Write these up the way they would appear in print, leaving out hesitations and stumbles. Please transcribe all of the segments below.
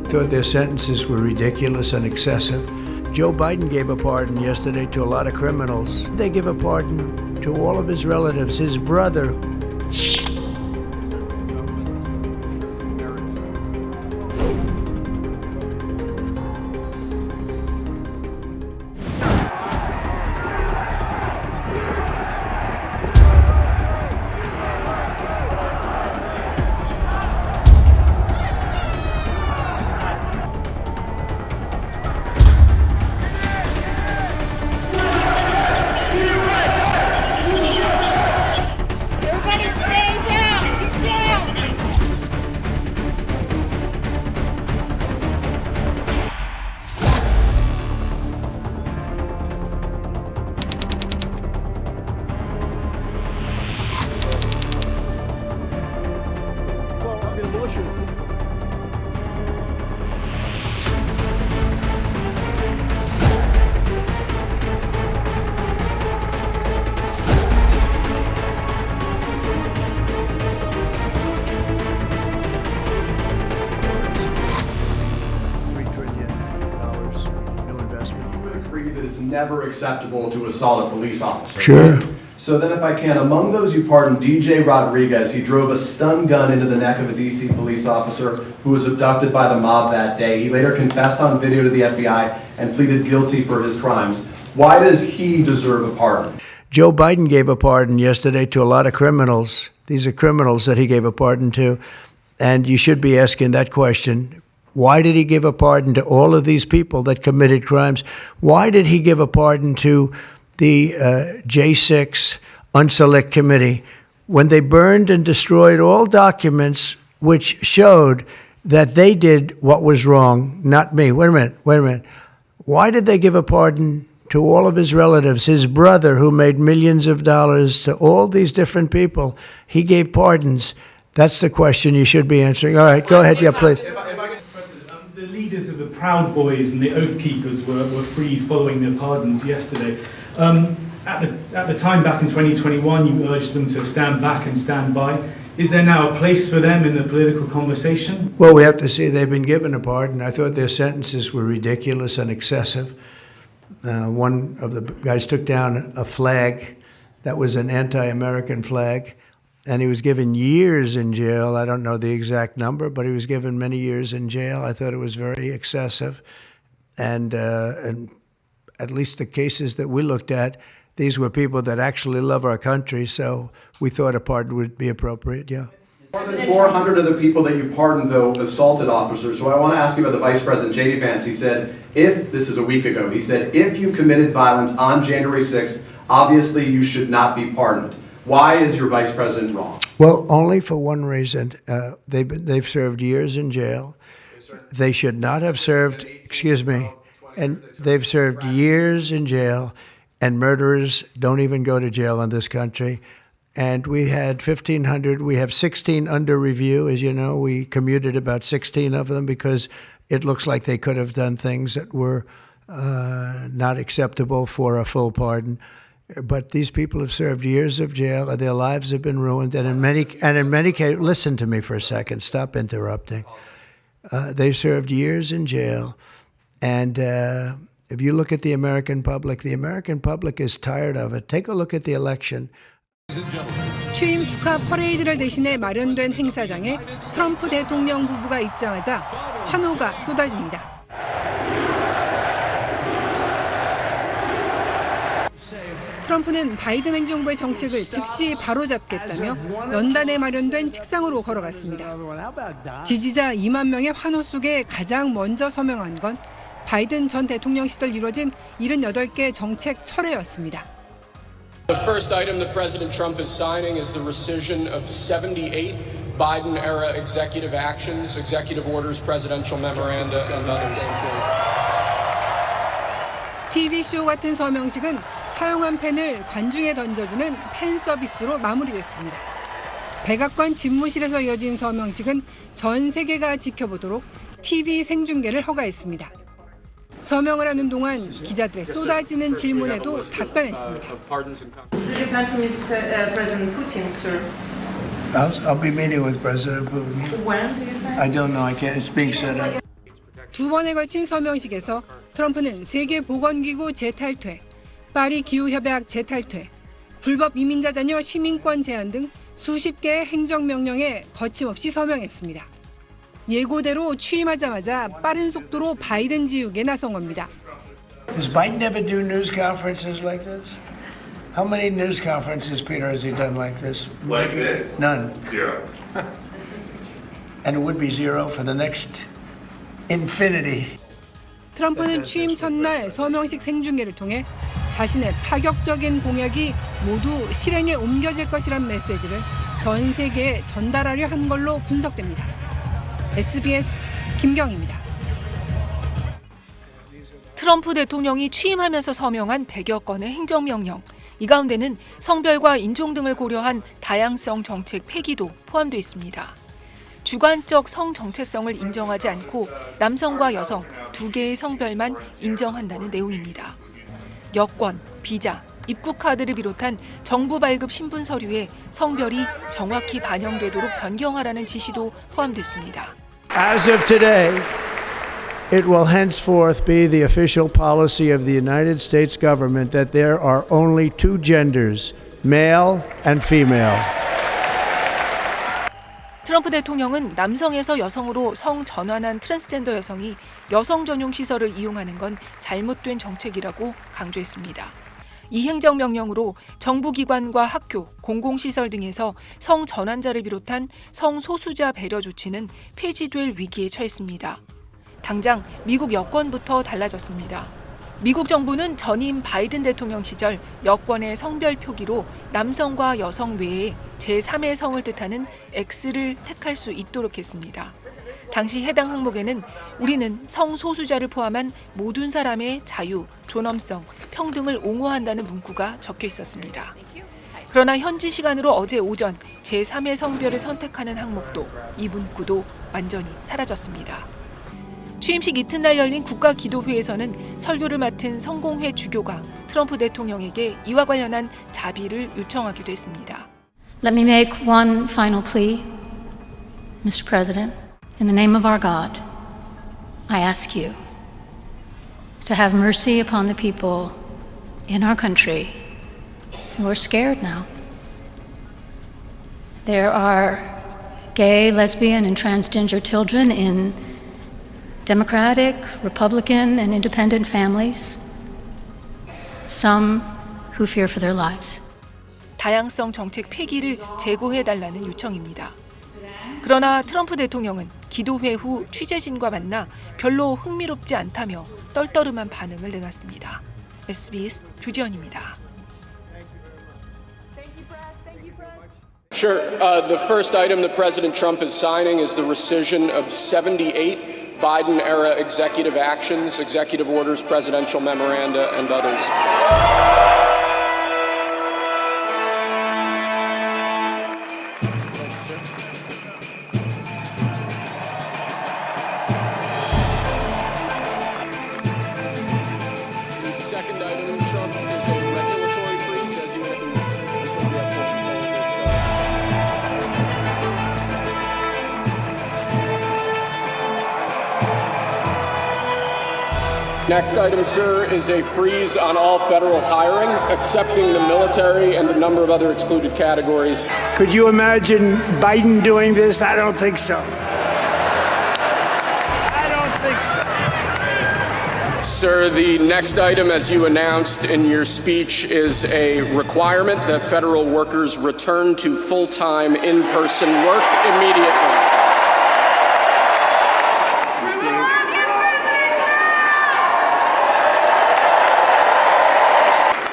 thought their sentences were ridiculous and excessive. Joe Biden gave a pardon yesterday to a lot of criminals. They give a pardon to all of his relatives, his brother. Never acceptable to assault a police officer. Sure. Right? So then if I can, among those you pardoned, DJ Rodriguez, he drove a stun gun into the neck of a DC police officer who was abducted by the mob that day. He later confessed on video to the FBI and pleaded guilty for his crimes. Why does he deserve a pardon? Joe Biden gave a pardon yesterday to a lot of criminals. These are criminals that he gave a pardon to. And you should be asking that question. Why did he give a pardon to all of these people that committed crimes? Why did he give a pardon to the J6 Unselect Committee when they burned and destroyed all documents which showed that they did what was wrong, not me? Wait a minute. Why did they give a pardon to all of his relatives, his brother who made millions of dollars, to all these different people? He gave pardons. That's the question you should be answering. All right, go ahead. Yeah, please. The leaders of the Proud Boys and the Oath Keepers were freed following their pardons yesterday. At the time back in 2021, you urged them to stand back and stand by. Is there now a place for them in the political conversation? Well, we have to see they've been given a pardon. I thought their sentences were ridiculous and excessive. One of the guys took down a flag that was an anti-American flag, and he was given years in jail. I don't know the exact number, but he was given many years in jail. I thought it was very excessive. And at least the cases that we looked at, these were people that actually love our country, so we thought a pardon would be appropriate, yeah. More than 400 of the people that you pardoned, though, assaulted officers. So I want to ask you about the Vice President, J.D. Vance. He said, this is a week ago, he said, if you committed violence on January 6th, obviously you should not be pardoned. Why is your vice president wrong? Well, only for one reason. They've served years in jail. They should not have served, and they've served years in jail, and murderers don't even go to jail in this country. And we had 1,500, we have 16 under review. As you know, we commuted about 16 of them because it looks like they could have done things that were not acceptable for a full pardon. But these people have served years of jail, and their lives have been ruined. And in many cases, listen to me for a second. Stop interrupting. They served years in jail, and if you look at the American public is tired of it. Take a look at the election. 취임 축하 퍼레이드를 대신해 마련된 행사장에 트럼프 대통령 부부가 입장하자 환호가 쏟아집니다. 트럼프는 바이든 행정부의 정책을 즉시 바로잡겠다며 연단에 마련된 책상으로 걸어갔습니다. 지지자 2만 명의 환호 속에 가장 먼저 서명한 건 바이든 전 대통령 시절 이뤄진 78개 정책 철회였습니다. The first item that President Trump is signing is the rescission of 78 Biden-era executive actions, executive orders, presidential memoranda, and others. TV쇼 같은 서명식은 사용한 펜을 관중에 던져주는 펜 서비스로 마무리됐습니다. 백악관 집무실에서 이어진 서명식은 전 세계가 지켜보도록 TV 생중계를 허가했습니다. 서명을 하는 동안 기자들의 쏟아지는 질문에도 답변했습니다. I'll be meeting with President Putin. When do you think? I don't know. I can't. It's being set up. 두 번에 걸친 서명식에서 트럼프는 세계보건기구 재탈퇴, 파리 기후협약 재탈퇴, 불법 이민자 자녀 시민권 제한 등 수십 개의 행정명령에 거침없이 서명했습니다. 예고대로 취임하자마자 빠른 속도로 바이든 지우기에 나선 겁니다. Does Biden ever do news conferences like this? How many news conferences, Peter, has he done like this? Like this? None. Zero. And it would be zero for the next infinity. 트럼프는 취임 첫날 서명식 생중계를 통해 자신의 파격적인 공약이 모두 실행에 옮겨질 것이란 메시지를 전 세계에 전달하려 한 걸로 분석됩니다. SBS 김경입니다. 트럼프 대통령이 취임하면서 서명한 100여 건의 행정명령. 이 가운데는 성별과 인종 등을 고려한 다양성 정책 폐기도 포함되어 있습니다. 주관적 성 정체성을 인정하지 않고 남성과 여성 두 개의 성별만 인정한다는 내용입니다. 여권, 비자, 입국 카드를 비롯한 정부 발급 신분 서류에 성별이 정확히 반영되도록 변경하라는 지시도 포함됐습니다. As of today, it will henceforth be the official policy of the United States government that there are only two genders, male and female. 트럼프 대통령은 남성에서 여성으로 성 전환한 트랜스젠더 여성이 여성 전용 시설을 이용하는 건 잘못된 정책이라고 강조했습니다. 이 행정명령으로 정부기관과 학교, 공공시설 등에서 성 전환자를 비롯한 성소수자 배려 조치는 폐지될 위기에 처했습니다. 당장 미국 여권부터 달라졌습니다. 미국 정부는 전임 바이든 대통령 시절 여권의 성별 표기로 남성과 여성 외에 제3의 성을 뜻하는 X를 택할 수 있도록 했습니다. 당시 해당 항목에는 우리는 성소수자를 포함한 모든 사람의 자유, 존엄성, 평등을 옹호한다는 문구가 적혀 있었습니다. 그러나 현지 시간으로 어제 오전 제3의 성별을 선택하는 항목도 이 문구도 완전히 사라졌습니다. 취임식 이튿날 열린 국가기도회에서는 설교를 맡은 성공회 주교가 트럼프 대통령에게 이와 관련한 자비를 요청하기도 했습니다. Let me make one final plea, Mr. President. In the name of our God, I ask you to have mercy upon the people in our country who are scared now. There are gay, lesbian, and transgender children in Democratic, Republican, and independent families, some who fear for their lives. 다양성 정책 폐기를 재고해달라는 요청입니다. 그러나 트럼프 대통령은 기도회 후 취재진과 만나 별로 흥미롭지 않다며 떨떠름한 반응을 내놨습니다. SBS 조지연입니다. Sure. The first item that President Trump is signing is the rescission of 78 Biden-era executive actions, executive orders, presidential memoranda, and others. The second item in Trump is a regulatory freeze, as you know, until we have full control of this. Next item, sir, is a freeze on all federal hiring, excepting the military and a number of other excluded categories. Could you imagine Biden doing this? I don't think so. I don't think so. Sir, the next item, as you announced in your speech, is a requirement that federal workers return to full-time in-person work immediately.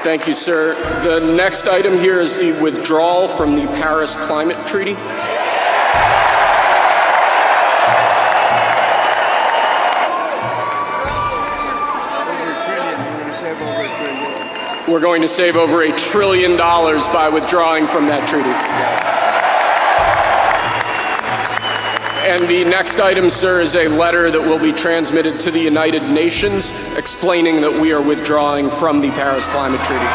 Thank you, sir. The next item here is the withdrawal from the Paris Climate Treaty. We're going to save over $1 trillion by withdrawing from that treaty. And the next item, sir, is a letter that will be transmitted to the United Nations explaining that we are withdrawing from the Paris Climate Treaty.